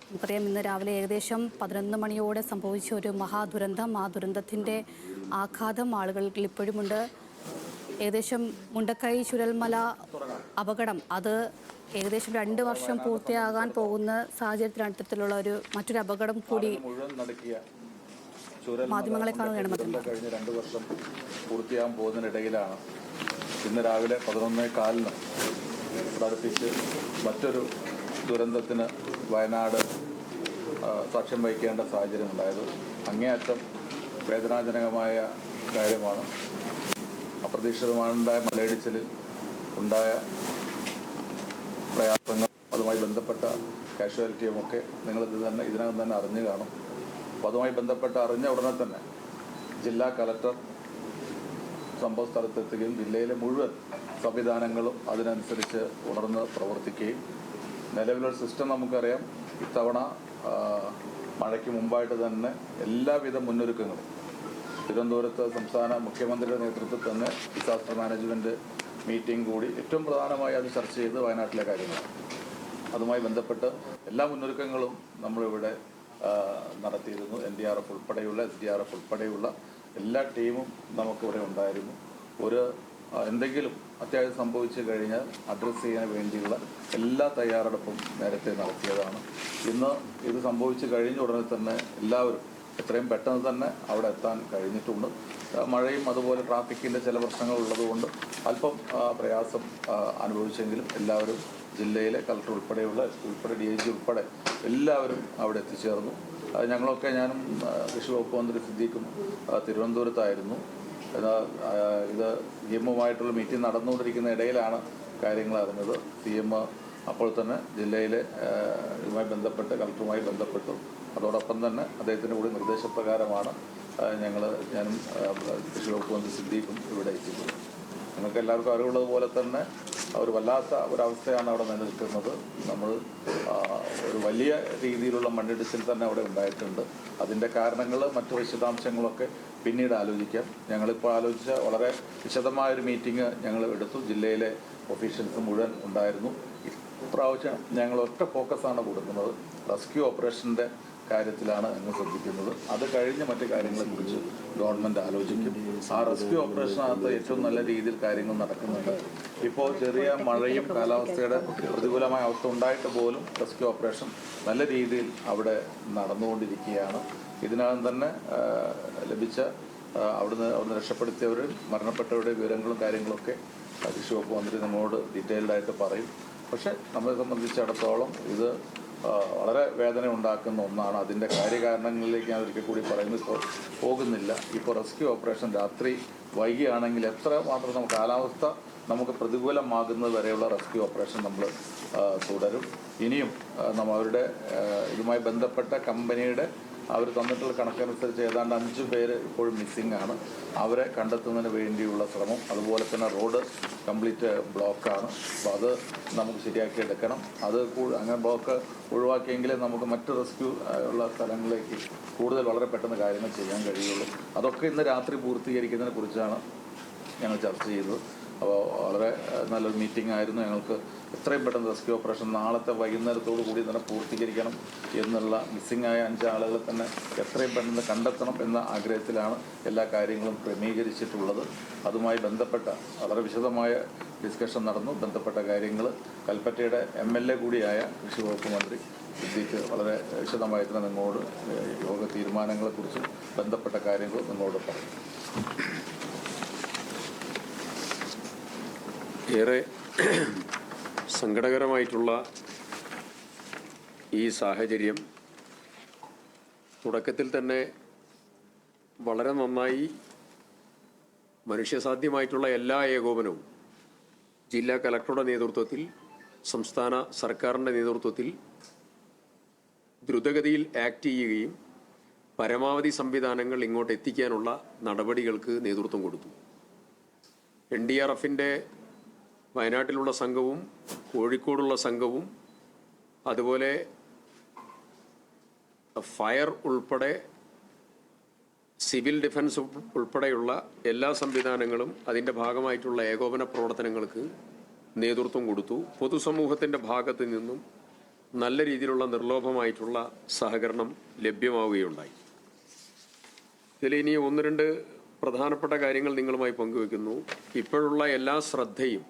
നമുക്കറിയാം ഇന്ന് രാവിലെ ഏകദേശം 11 മണിയോടെ സംഭവിച്ച ഒരു മഹാദുരന്തം. ആ ദുരന്തത്തിൻ്റെ ആഘാതം ആളുകളിൽ ഇപ്പോഴുമുണ്ട്. ഏകദേശം മുണ്ടക്കൈ ചുരൽമല അപകടം അത് ഏകദേശം 2 വർഷം പൂർത്തിയാകാൻ പോകുന്ന സാഹചര്യത്തിലുള്ള മറ്റൊരു അപകടം കൂടി മാധ്യമങ്ങളെ കാണുകയാണ്. കഴിഞ്ഞ 2 വർഷം പൂർത്തിയാകാൻ പോകുന്നതിനിടയിലാണ് ഇന്ന് രാവിലെ 11:15 അടുപ്പിച്ച് മറ്റൊരു ദുരന്തത്തിന് വയനാട് സാക്ഷ്യം വഹിക്കേണ്ട സാഹചര്യം ഉണ്ടായത്. അങ്ങേയറ്റം വേദനാജനകമായ കാര്യമാണ്. അപ്രതീക്ഷിതമായുണ്ടായ മലയിടിച്ചിലിൽ ഉണ്ടായ പ്രയാസങ്ങൾ, അതുമായി ബന്ധപ്പെട്ട കാഷ്വാലിറ്റിയുമൊക്കെ ഇതിനകം തന്നെ അറിഞ്ഞു കാണും. അപ്പോൾ അതുമായി ബന്ധപ്പെട്ട് അറിഞ്ഞ ഉടനെ തന്നെ ജില്ലാ കളക്ടർ സംഭവ സ്ഥലത്തെത്തുകയും ജില്ലയിലെ മുഴുവൻ സംവിധാനങ്ങളും അതിനനുസരിച്ച് ഉണർന്ന് പ്രവർത്തിക്കുകയും, നിലവിലൊരു സിസ്റ്റം നമുക്കറിയാം. ഇത്തവണ മഴയ്ക്ക് മുമ്പായിട്ട് തന്നെ എല്ലാവിധ മുന്നൊരുക്കങ്ങളും തിരുവനന്തപുരത്ത് സംസ്ഥാന മുഖ്യമന്ത്രിയുടെ നേതൃത്വത്തിൽ തന്നെ ഡിസാസ്റ്റർ മാനേജ്മെൻറ്റ് മീറ്റിംഗ് കൂടി ഏറ്റവും പ്രധാനമായി അത് ചർച്ച ചെയ്ത് വയനാട്ടിലെ കാര്യങ്ങളാണ്. അതുമായി ബന്ധപ്പെട്ട് എല്ലാ മുന്നൊരുക്കങ്ങളും നമ്മളിവിടെ നടത്തിയിരുന്നു. NDRF ഉൾപ്പെടെയുള്ള SDRF ഉൾപ്പെടെയുള്ള എല്ലാ ടീമും നമുക്കിവിടെ ഉണ്ടായിരുന്നു. എന്തെങ്കിലും അത്യാവശ്യം സംഭവിച്ചു കഴിഞ്ഞാൽ അഡ്രസ്സ് ചെയ്യാൻ വേണ്ടിയുള്ള എല്ലാ തയ്യാറെടുപ്പും നേരത്തെ നടത്തിയതാണ്. ഇന്ന് ഇത് സംഭവിച്ചു കഴിഞ്ഞ ഉടനെ തന്നെ എല്ലാവരും എത്രയും പെട്ടെന്ന് തന്നെ അവിടെ എത്താൻ കഴിഞ്ഞിട്ടുണ്ട്. മഴയും അതുപോലെ ട്രാഫിക്കിൻ്റെ ചില പ്രശ്നങ്ങൾ ഉള്ളതുകൊണ്ട് അല്പം പ്രയാസം അനുഭവിച്ചെങ്കിലും എല്ലാവരും ജില്ലയിലെ കളക്ടർ ഉൾപ്പെടെയുള്ള DIG ഉൾപ്പെടെ എല്ലാവരും അവിടെ എത്തിച്ചേർന്നു. ഞാനും കൃഷി വകുപ്പ് മന്ത്രി സിദ്ദീഖും തിരുവനന്തപുരത്തായിരുന്നു. ഇത് CM-ഉമായിട്ടുള്ള മീറ്റിംഗ് നടന്നുകൊണ്ടിരിക്കുന്ന ഇടയിലാണ് കാര്യങ്ങൾ അറിഞ്ഞത്. CM അപ്പോൾ തന്നെ ജില്ലയിലെ ഇതുമായി ബന്ധപ്പെട്ട് കളക്ടറുമായി ബന്ധപ്പെട്ടു. അതോടൊപ്പം തന്നെ അദ്ദേഹത്തിൻ്റെ കൂടി നിർദ്ദേശപ്രകാരമാണ് ഞാനും കൃഷി വകുപ്പ് മന്ത്രി സിദ്ദീഖും ഇവിടെ എത്തിച്ചത്. നിങ്ങൾക്ക് എല്ലാവർക്കും അറിവുള്ളതുപോലെ തന്നെ ഒരു വല്ലാത്ത ഒരവസ്ഥയാണ് അവിടെ നിലനിൽക്കുന്നത്. നമ്മൾ ഒരു വലിയ രീതിയിലുള്ള മണ്ണിടിച്ചിൽ തന്നെ അവിടെ ഉണ്ടായിട്ടുണ്ട്. അതിൻ്റെ കാരണങ്ങൾ മറ്റു വിശദാംശങ്ങളൊക്കെ പിന്നീട് ആലോചിക്കാം. ഞങ്ങളിപ്പോൾ ആലോചിച്ച വളരെ വിശദമായൊരു മീറ്റിംഗ് ഞങ്ങൾ എടുത്തു. ജില്ലയിലെ ഒഫീഷ്യൽസ് മുഴുവൻ ഉണ്ടായിരുന്നു. ഇപ്രാവശ്യം ഞങ്ങൾ ഒറ്റ ഫോക്കസാണ് കൊടുക്കുന്നത്. റെസ്ക്യൂ ഓപ്പറേഷൻ്റെ കാര്യത്തിലാണ് ഞങ്ങൾ ശ്രദ്ധിക്കുന്നത്. അത് കഴിഞ്ഞ് മറ്റു കാര്യങ്ങളെക്കുറിച്ച് ഗവൺമെൻറ് ആലോചിക്കും. ആ റെസ്ക്യൂ ഓപ്പറേഷനകത്ത് ഏറ്റവും നല്ല രീതിയിൽ കാര്യങ്ങൾ നടക്കുന്നുണ്ട്. ഇപ്പോൾ ചെറിയ മഴയും കാലാവസ്ഥയുടെ പ്രതികൂലമായ അവസ്ഥ ഉണ്ടായിട്ട് പോലും റെസ്ക്യൂ ഓപ്പറേഷൻ നല്ല രീതിയിൽ അവിടെ നടന്നുകൊണ്ടിരിക്കുകയാണ്. ഇതിനകം തന്നെ ലഭിച്ച അവിടുന്ന് രക്ഷപ്പെടുത്തിയവരും മരണപ്പെട്ടവരുടെ വിവരങ്ങളും കാര്യങ്ങളൊക്കെ കൃഷി വകുപ്പ് മന്ത്രി നമ്മോട് ഡീറ്റെയിൽഡായിട്ട് പറയും. പക്ഷേ നമ്മളെ സംബന്ധിച്ചിടത്തോളം ഇത് വളരെ വേദന ഉണ്ടാക്കുന്ന ഒന്നാണ്. അതിൻ്റെ കാര്യകാരണങ്ങളിലേക്ക് ഞാൻ ഒരിക്കൽ കൂടി പോകുന്നില്ല. ഇപ്പോൾ റെസ്ക്യൂ ഓപ്പറേഷൻ രാത്രി വൈകിയാണെങ്കിൽ എത്ര മാത്രം കാലാവസ്ഥ നമുക്ക് പ്രതികൂലമാകുന്നത് വരെയുള്ള റെസ്ക്യൂ ഓപ്പറേഷൻ നമ്മൾ തുടരും. ഇനിയും അവരുടെ ഇതുമായി ബന്ധപ്പെട്ട കമ്പനിയുടെ അവർ തന്നിട്ടുള്ള കണക്കനുസരിച്ച് ഏതാണ്ട് 5 പേര് ഇപ്പോഴും മിസ്സിംഗ് ആണ്. അവരെ കണ്ടെത്തുന്നതിന് വേണ്ടിയുള്ള ശ്രമം. അതുപോലെ തന്നെ റോഡ് കംപ്ലീറ്റ് ബ്ലോക്കാണ്. അപ്പോൾ അത് നമുക്ക് ശരിയാക്കി എടുക്കണം. അങ്ങനെ ബ്ലോക്ക് ഒഴിവാക്കിയെങ്കിലേ നമുക്ക് മറ്റ് റെസ്ക്യൂ ഉള്ള സ്ഥലങ്ങളിലേക്ക് കൂടുതൽ വളരെ പെട്ടെന്ന് കാര്യങ്ങൾ ചെയ്യാൻ കഴിയുള്ളൂ. അതൊക്കെ ഇന്ന് രാത്രി പൂർത്തീകരിക്കുന്നതിനെ കുറിച്ചാണ് ഞങ്ങൾ ചർച്ച ചെയ്തത്. അപ്പോൾ വളരെ നല്ലൊരു മീറ്റിംഗ് ആയിരുന്നു. ഞങ്ങൾക്ക് എത്രയും പെട്ടെന്ന് റെസ്ക്യൂ ഓപ്പറേഷൻ നാളത്തെ വൈകുന്നേരത്തോടു കൂടി തന്നെ പൂർത്തീകരിക്കണം എന്നുള്ള മിസ്സിംഗ് ആയ 5 ആളുകളെ തന്നെ എത്രയും പെട്ടെന്ന് കണ്ടെത്തണം എന്ന ആഗ്രഹത്തിലാണ് എല്ലാ കാര്യങ്ങളും ക്രമീകരിച്ചിട്ടുള്ളത്. അതുമായി ബന്ധപ്പെട്ട വളരെ വിശദമായ ഡിസ്കഷൻ നടന്നു. ബന്ധപ്പെട്ട കാര്യങ്ങൾ കൽപ്പറ്റയുടെ MLA കൂടിയായ കൃഷി വകുപ്പ് മന്ത്രി സിദ്ദീഖ് വളരെ വിശദമായി തന്നെ നിങ്ങളോട് യോഗ തീരുമാനങ്ങളെക്കുറിച്ചും ബന്ധപ്പെട്ട കാര്യങ്ങൾ നിങ്ങളോട് പറയും. ഏറെ സങ്കടകരമായിട്ടുള്ള ഈ സാഹചര്യം തുടക്കത്തിൽ തന്നെ വളരെ നന്നായി മനുഷ്യസാധ്യമായിട്ടുള്ള എല്ലാ ഏകോപനവും ജില്ലാ കളക്ടറുടെ നേതൃത്വത്തിൽ, സംസ്ഥാന സർക്കാരിൻ്റെ നേതൃത്വത്തിൽ ദ്രുതഗതിയിൽ ആക്ട് ചെയ്യുകയും പരമാവധി സംവിധാനങ്ങൾ ഇങ്ങോട്ട് എത്തിക്കാനുള്ള നടപടികൾക്ക് നേതൃത്വം കൊടുത്തു. NDRFൻ്റെ വയനാട്ടിലുള്ള സംഘവും കോഴിക്കോടുള്ള സംഘവും അതുപോലെ ഫയർ ഉൾപ്പെടെ സിവിൽ ഡിഫൻസ് ഉൾപ്പെടെയുള്ള എല്ലാ സംവിധാനങ്ങളും അതിൻ്റെ ഭാഗമായിട്ടുള്ള ഏകോപന പ്രവർത്തനങ്ങൾക്ക് നേതൃത്വം കൊടുത്തു. പൊതുസമൂഹത്തിൻ്റെ ഭാഗത്തു നിന്നും നല്ല രീതിയിലുള്ള നിർലോഭമായിട്ടുള്ള സഹകരണം ലഭ്യമാവുകയുണ്ടായി. ഇതിൽ ഇനി ഒന്ന് രണ്ട് പ്രധാനപ്പെട്ട കാര്യങ്ങൾ നിങ്ങളുമായി പങ്കുവെക്കുന്നു. ഇപ്പോഴുള്ള എല്ലാ ശ്രദ്ധയും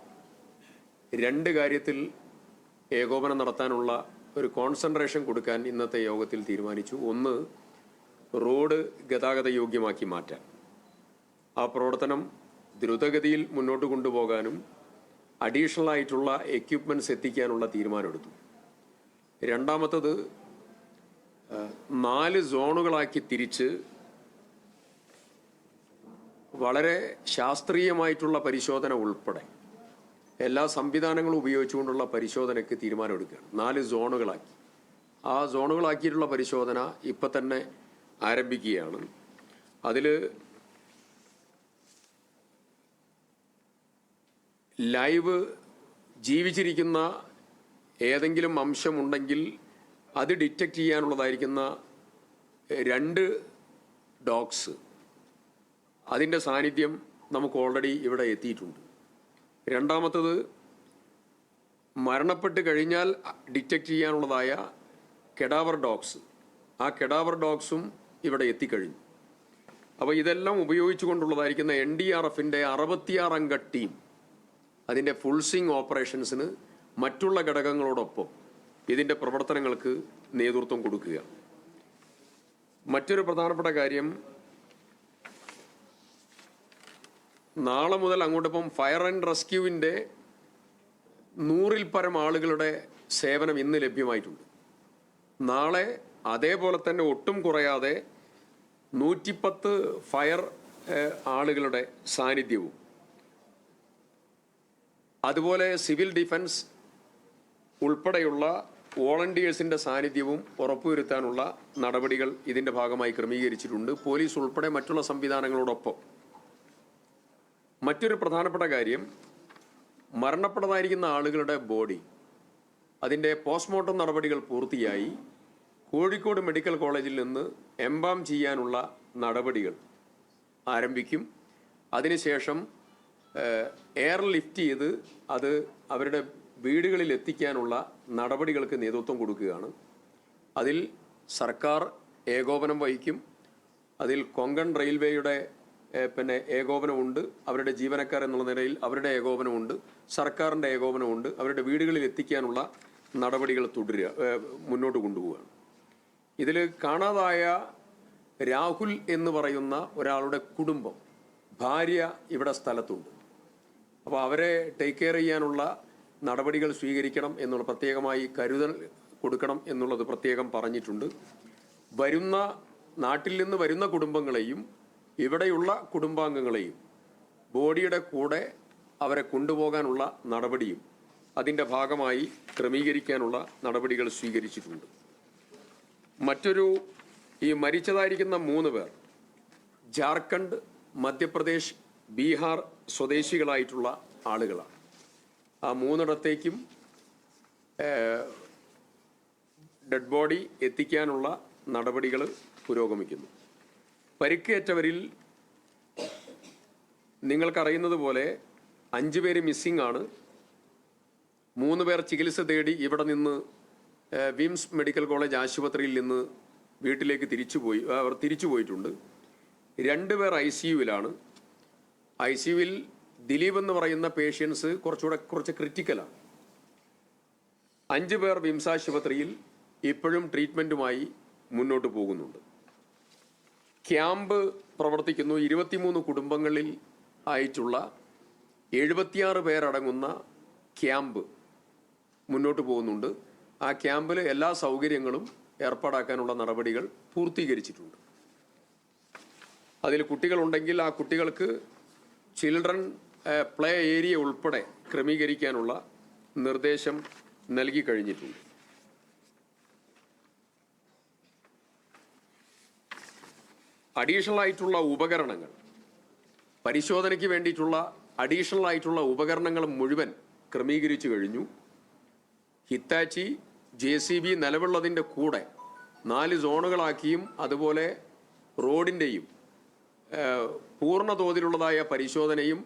രണ്ട് കാര്യത്തിൽ ഏകോപനം നടത്താനുള്ള ഒരു കോൺസെൻട്രേഷൻ കൊടുക്കാൻ ഇന്നത്തെ യോഗത്തിൽ തീരുമാനിച്ചു. ഒന്ന്, റോഡ് ഗതാഗത യോഗ്യമാക്കി മാറ്റാൻ. ആ പ്രവർത്തനം ദ്രുതഗതിയിൽ മുന്നോട്ട് കൊണ്ടുപോകാനും അഡീഷണൽ ആയിട്ടുള്ള എക്യുപ്മെൻറ്റ്സ് എത്തിക്കാനുള്ള തീരുമാനമെടുത്തു. രണ്ടാമത്തത് 4 സോണുകളാക്കി തിരിച്ച് വളരെ ശാസ്ത്രീയമായിട്ടുള്ള പരിശോധന ഉൾപ്പെടെ എല്ലാ സംവിധാനങ്ങളും ഉപയോഗിച്ചുകൊണ്ടുള്ള പരിശോധനയ്ക്ക് തീരുമാനമെടുക്കുകയാണ്. 4 സോണുകളാക്കി. ആ സോണുകളാക്കിയിട്ടുള്ള പരിശോധന ഇപ്പം തന്നെ ആരംഭിക്കുകയാണ്. അതിൽ ലൈവ് ജീവിച്ചിരിക്കുന്ന ഏതെങ്കിലും അംശമുണ്ടെങ്കിൽ അത് ഡിറ്റക്റ്റ് ചെയ്യാനുള്ളതായിരിക്കുന്ന 2 ഡോഗ്സ്, അതിൻ്റെ സാന്നിധ്യം നമുക്ക് ഓൾറെഡി ഇവിടെ എത്തിയിട്ടുണ്ട്. രണ്ടാമത്തത്, മരണപ്പെട്ട് കഴിഞ്ഞാൽ ഡിറ്റക്റ്റ് ചെയ്യാനുള്ളതായ കെഡാവർ ഡോഗ്സ്, ആ കെഡാവർ ഡോഗ്സും ഇവിടെ എത്തിക്കഴിഞ്ഞു. അപ്പോൾ ഇതെല്ലാം ഉപയോഗിച്ചുകൊണ്ടുള്ളതായിരിക്കുന്ന NDRFൻ്റെ 66 അംഗ ടീം അതിൻ്റെ ഫുൾ സ്വിംഗ് ഓപ്പറേഷൻസിന് മറ്റുള്ള ഘടകങ്ങളോടൊപ്പം ഇതിൻ്റെ പ്രവർത്തനങ്ങൾക്ക് നേതൃത്വം കൊടുക്കുക. മറ്റൊരു പ്രധാനപ്പെട്ട കാര്യം, നാളെ മുതൽ അങ്ങോട്ടിപ്പം ഫയർ ആൻഡ് റെസ്ക്യൂവിൻ്റെ 100-ൽ പരം ആളുകളുടെ സേവനം ഇന്ന് ലഭ്യമായിട്ടുണ്ട്. നാളെ അതേപോലെ തന്നെ ഒട്ടും കുറയാതെ 110 ഫയർ ആളുകളുടെ സാന്നിധ്യവും അതുപോലെ സിവിൽ ഡിഫൻസ് ഉൾപ്പെടെയുള്ള വോളണ്ടിയേഴ്സിൻ്റെ സാന്നിധ്യവും ഉറപ്പുവരുത്താനുള്ള നടപടികൾ ഇതിൻ്റെ ഭാഗമായി ക്രമീകരിച്ചിട്ടുണ്ട്. പോലീസ് ഉൾപ്പെടെ മറ്റുള്ള സംവിധാനങ്ങളോടൊപ്പം. മറ്റൊരു പ്രധാനപ്പെട്ട കാര്യം, മരണപ്പെട്ടതായിരിക്കുന്ന ആളുകളുടെ ബോഡി അതിൻ്റെ പോസ്റ്റ്മോർട്ടം നടപടികൾ പൂർത്തിയായി കോഴിക്കോട് മെഡിക്കൽ കോളേജിൽ നിന്ന് എംബാം ചെയ്യാനുള്ള നടപടികൾ ആരംഭിക്കും. അതിനുശേഷം എയർ ലിഫ്റ്റ് ചെയ്ത് അത് അവരുടെ വീടുകളിൽ എത്തിക്കാനുള്ള നടപടികൾക്ക് നേതൃത്വം കൊടുക്കുകയാണ്. അതിൽ സർക്കാർ ഏകോപനം വഹിക്കും. അതിൽ കൊങ്കൺ റെയിൽവേയുടെ ഏകോപനമുണ്ട്. അവരുടെ ജീവനക്കാർ എന്നുള്ള നിലയിൽ അവരുടെ ഏകോപനമുണ്ട്. സർക്കാരിൻ്റെ ഏകോപനമുണ്ട്. അവരുടെ വീടുകളിൽ എത്തിക്കാനുള്ള നടപടികൾ മുന്നോട്ട് കൊണ്ടുപോവുകയാണ്. ഇതിൽ കാണാതായ രാഹുൽ എന്ന് പറയുന്ന ഒരാളുടെ കുടുംബം, ഭാര്യ ഇവിടെ സ്ഥലത്തുണ്ട്. അപ്പോൾ അവരെ ടേക്ക് കെയർ ചെയ്യാനുള്ള നടപടികൾ സ്വീകരിക്കണം എന്നുള്ള പ്രത്യേകമായി കരുതൽ കൊടുക്കണം എന്നുള്ളത് പ്രത്യേകം പറഞ്ഞിട്ടുണ്ട്. നാട്ടിൽ നിന്ന് വരുന്ന കുടുംബങ്ങളെയും ഇവിടെയുള്ള കുടുംബാംഗങ്ങളെയും ബോഡിയുടെ കൂടെ അവരെ കൊണ്ടുപോകാനുള്ള നടപടിയും അതിൻ്റെ ഭാഗമായി ക്രമീകരിക്കാനുള്ള നടപടികൾ സ്വീകരിച്ചിട്ടുണ്ട്. ഈ മരിച്ചതായിരിക്കുന്ന 3 പേർ ജാർഖണ്ഡ്, മധ്യപ്രദേശ്, ബീഹാർ സ്വദേശികളായിട്ടുള്ള ആളുകളാണ്. ആ 3ഇടത്തേക്കും ഡെഡ് ബോഡി എത്തിക്കാനുള്ള നടപടികൾ പുരോഗമിക്കുന്നു. പരിക്കേറ്റവരിൽ നിങ്ങൾക്കറിയുന്നത് പോലെ 5 പേര് മിസ്സിംഗ് ആണ്. 3 പേർ ചികിത്സ തേടി ഇവിടെ നിന്ന് വിംസ് മെഡിക്കൽ കോളേജ് ആശുപത്രിയിൽ നിന്ന് വീട്ടിലേക്ക് തിരിച്ചുപോയിട്ടുണ്ട്. 2 പേർ ICUവിലാണ്. ICUവിൽ ദിലീപ് എന്ന് പറയുന്ന പേഷ്യൻസ് കുറച്ച് ക്രിറ്റിക്കലാണ്. 5 പേർ വിംസ് ആശുപത്രിയിൽ ഇപ്പോഴും ട്രീറ്റ്മെൻറ്റുമായി മുന്നോട്ട് പോകുന്നുണ്ട്. ക്യാമ്പ് പ്രവർത്തിക്കുന്നു. 23 കുടുംബങ്ങളിൽ ആയിട്ടുള്ള 76 പേരടങ്ങുന്ന ക്യാമ്പ് മുന്നോട്ട് പോകുന്നുണ്ട്. ആ ക്യാമ്പിൽ എല്ലാ സൗകര്യങ്ങളും ഏർപ്പാടാക്കാനുള്ള നടപടികൾ പൂർത്തീകരിച്ചിട്ടുണ്ട്. അതിൽ കുട്ടികളുണ്ടെങ്കിൽ ആ കുട്ടികൾക്ക് ചിൽഡ്രൻ പ്ലേ ഏരിയ ഉൾപ്പെടെ ക്രമീകരിക്കാനുള്ള നിർദ്ദേശം നൽകി കഴിഞ്ഞിട്ടുണ്ട്. അഡീഷണൽ ആയിട്ടുള്ള ഉപകരണങ്ങൾ, പരിശോധനയ്ക്ക് വേണ്ടിയിട്ടുള്ള അഡീഷണൽ ആയിട്ടുള്ള ഉപകരണങ്ങൾ മുഴുവൻ ക്രമീകരിച്ചു കഴിഞ്ഞു. ഹിറ്റാച്ചി, JCB നിലവിലുള്ളതിൻ്റെ കൂടെ 4 സോണുകളാക്കിയും അതുപോലെ റോഡിൻ്റെയും പൂർണ്ണ തോതിലുള്ളതായ പരിശോധനയും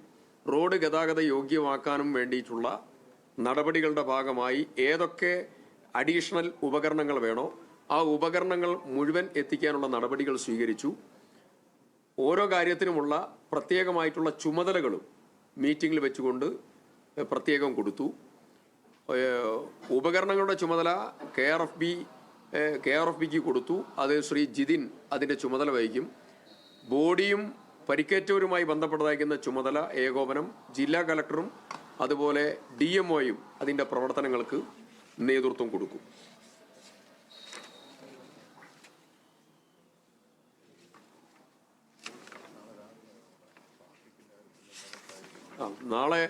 റോഡ് ഗതാഗത യോഗ്യമാക്കാനും വേണ്ടിയിട്ടുള്ള നടപടികളുടെ ഭാഗമായി ഏതൊക്കെ അഡീഷണൽ ഉപകരണങ്ങൾ വേണോ ആ ഉപകരണങ്ങൾ മുഴുവൻ എത്തിക്കാനുള്ള നടപടികൾ സ്വീകരിച്ചു. ഓരോ കാര്യത്തിനുമുള്ള പ്രത്യേകമായിട്ടുള്ള ചുമതലകളും മീറ്റിങ്ങിൽ വെച്ചുകൊണ്ട് പ്രത്യേകം കൊടുത്തു. ഉപകരണങ്ങളുടെ ചുമതല KRFBക്ക് കൊടുത്തു. അത് ശ്രീ ജിതിൻ അതിൻ്റെ ചുമതല വഹിക്കും. ബോഡിയും പരിക്കേറ്റവരുമായി ബന്ധപ്പെട്ടതായിരിക്കുന്ന ചുമതല ഏകോപനം ജില്ലാ കലക്ടറും അതുപോലെ DMOയും അതിൻ്റെ പ്രവർത്തനങ്ങൾക്ക് നേതൃത്വം കൊടുക്കും. നാളെ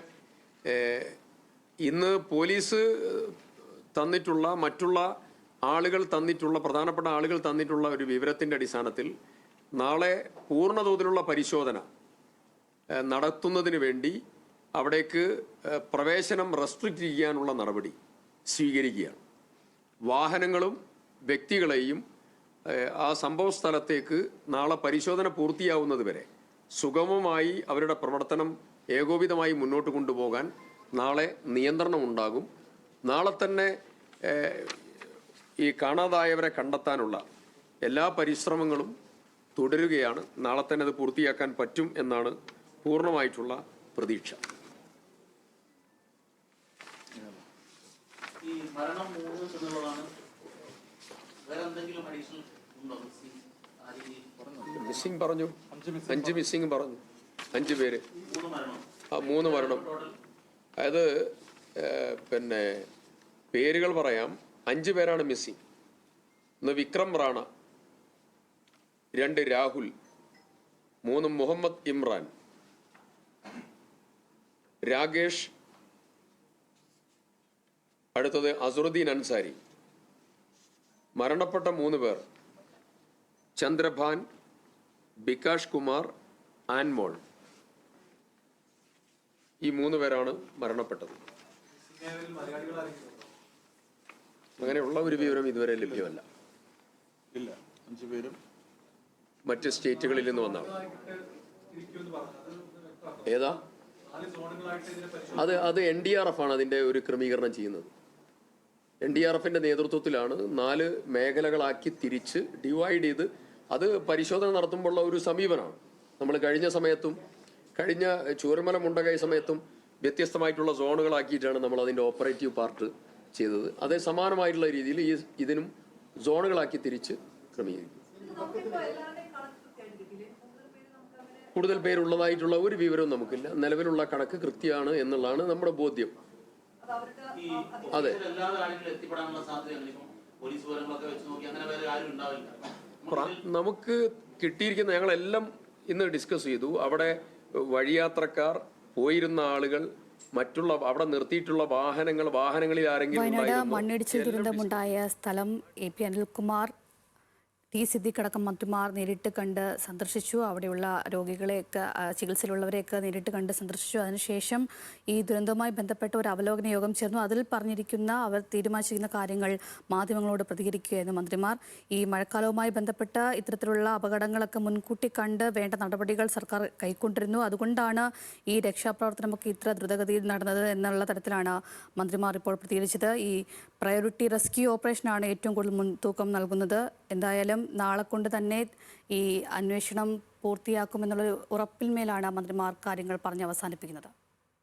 ഇന്ന് പോലീസ് തന്നിട്ടുള്ള മറ്റുള്ള ആളുകൾ തന്നിട്ടുള്ള പ്രധാനപ്പെട്ട ആളുകൾ തന്നിട്ടുള്ള ഒരു വിവരത്തിൻ്റെ അടിസ്ഥാനത്തിൽ നാളെ പൂർണ്ണതോതിലുള്ള പരിശോധന നടത്തുന്നതിന് വേണ്ടി അവിടേക്ക് പ്രവേശനം റെസ്ട്രിക്റ്റ് ചെയ്യാനുള്ള നടപടി സ്വീകരിക്കുകയാണ്. വാഹനങ്ങളും വ്യക്തികളെയും ആ സംഭവ സ്ഥലത്തേക്ക് നാളെ പരിശോധന പൂർത്തിയാവുന്നത് വരെ സുഗമമായി അവരുടെ പ്രവർത്തനം ഏകോപിതമായി മുന്നോട്ട് കൊണ്ടുപോകാൻ നാളെ നിയന്ത്രണം ഉണ്ടാകും. നാളെ തന്നെ ഈ കാണാതായവരെ കണ്ടെത്താനുള്ള എല്ലാ പരിശ്രമങ്ങളും തുടരുകയാണ്. നാളെ തന്നെ അത് പൂർത്തിയാക്കാൻ പറ്റും എന്നാണ് പൂർണ്ണമായിട്ടുള്ള പ്രതീക്ഷ. മിസ്സിംഗ് പറഞ്ഞു, 5 മിസ്സിംഗ് പറഞ്ഞു, 5 പേര്, 3 മരണം. അതായത് പിന്നെ പേരുകൾ പറയാം. 5 പേരാണ് മിസ്സിംഗ്. 1 വിക്രം റാണ, 2 രാഹുൽ, 3 മുഹമ്മദ് ഇമ്രാൻ, രാകേഷ്, അടുത്തത് അസറുദ്ദീൻ അൻസാരി. മരണപ്പെട്ട 3 പേർ ചന്ദ്രഭാൻ, ബികാഷ് കുമാർ, ആൻമോൾ. ഈ 3 പേരാണ് മരണപ്പെട്ടത്. അങ്ങനെയുള്ള ഒരു വിവരം ഇതുവരെ ലഭ്യമല്ല. 5 പേരും മറ്റ് സ്റ്റേറ്റുകളിൽ നിന്ന് വന്നാണ്. ഏതാ? അത് NDRF ആണ് അതിൻ്റെ ഒരു ക്രമീകരണം ചെയ്യുന്നത്. NDRFിൻ്റെ നേതൃത്വത്തിലാണ് 4 മേഖലകളാക്കി തിരിച്ച് ഡിവൈഡ് ചെയ്ത് അത് പരിശോധന നടത്തുമ്പോഴുള്ള ഒരു സമീപനമാണ്. നമ്മൾ കഴിഞ്ഞ ചൂരൽമല മുണ്ടകൈ സമയത്തും വ്യത്യസ്തമായിട്ടുള്ള സോണുകളാക്കിയിട്ടാണ് നമ്മൾ അതിൻ്റെ ഓപ്പറേറ്റീവ് പാർട്ട് ചെയ്തത്. അതേ സമാനമായിട്ടുള്ള രീതിയിൽ ഇതിനും സോണുകളാക്കി തിരിച്ച് ക്രമീകരിക്കും. കൂടുതൽ പേരുള്ളതായിട്ടുള്ള ഒരു വിവരവും നമുക്കില്ല. നിലവിലുള്ള കണക്ക് കൃത്യമാണ് എന്നുള്ളതാണ് നമ്മുടെ ബോധ്യം. അതെ, നമുക്ക് കിട്ടിയിരിക്കുന്ന ഞങ്ങളെല്ലാം ഇന്ന് ഡിസ്കസ് ചെയ്തു. അവിടെ വഴിയാത്രക്കാർ, പോയിരുന്ന ആളുകൾ, മറ്റുള്ള അവിടെ നിർത്തിയിട്ടുള്ള വാഹനങ്ങളിൽ ആരെങ്കിലും വയനാട് മണ്ണിടിച്ചിൽ ദുരന്തമുണ്ടായ സ്ഥലം AP അനിൽകുമാർ, T സിദ്ദിഖ് അടക്കം മന്ത്രിമാർ നേരിട്ട് കണ്ട് സന്ദർശിച്ചു. അവിടെയുള്ള രോഗികളെയൊക്കെ, ചികിത്സയിലുള്ളവരെയൊക്കെ നേരിട്ട് കണ്ട് സന്ദർശിച്ചു. അതിനുശേഷം ഈ ദുരന്തവുമായി ബന്ധപ്പെട്ട ഒരു അവലോകന യോഗം ചേർന്നു. അതിൽ പറഞ്ഞിരിക്കുന്ന, അവർ തീരുമാനിച്ചിരിക്കുന്ന കാര്യങ്ങൾ മാധ്യമങ്ങളോട് പ്രതികരിക്കുകയായിരുന്നു മന്ത്രിമാർ. ഈ മഴക്കാലവുമായി ബന്ധപ്പെട്ട ഇത്തരത്തിലുള്ള അപകടങ്ങളൊക്കെ മുൻകൂട്ടി കണ്ട് വേണ്ട നടപടികൾ സർക്കാർ കൈക്കൊണ്ടിരുന്നു. അതുകൊണ്ടാണ് ഈ രക്ഷാപ്രവർത്തനമൊക്കെ ഇത്ര ദ്രുതഗതിയിൽ നടന്നത് എന്നുള്ള തരത്തിലാണ് മന്ത്രിമാർ ഇപ്പോൾ പ്രതികരിച്ചത്. ഈ പ്രയോറിറ്റി റെസ്ക്യൂ ഓപ്പറേഷനാണ് ഏറ്റവും കൂടുതൽ മുൻതൂക്കം നൽകുന്നത്. എന്തായാലും നാളെ കൊണ്ട് തന്നെ ഈ അന്വേഷണം പൂർത്തിയാക്കുമെന്നുള്ള ഉറപ്പിന്മേലാണ് മന്ത്രിമാർ കാര്യങ്ങൾ പറഞ്ഞ് അവസാനിപ്പിക്കുന്നത്.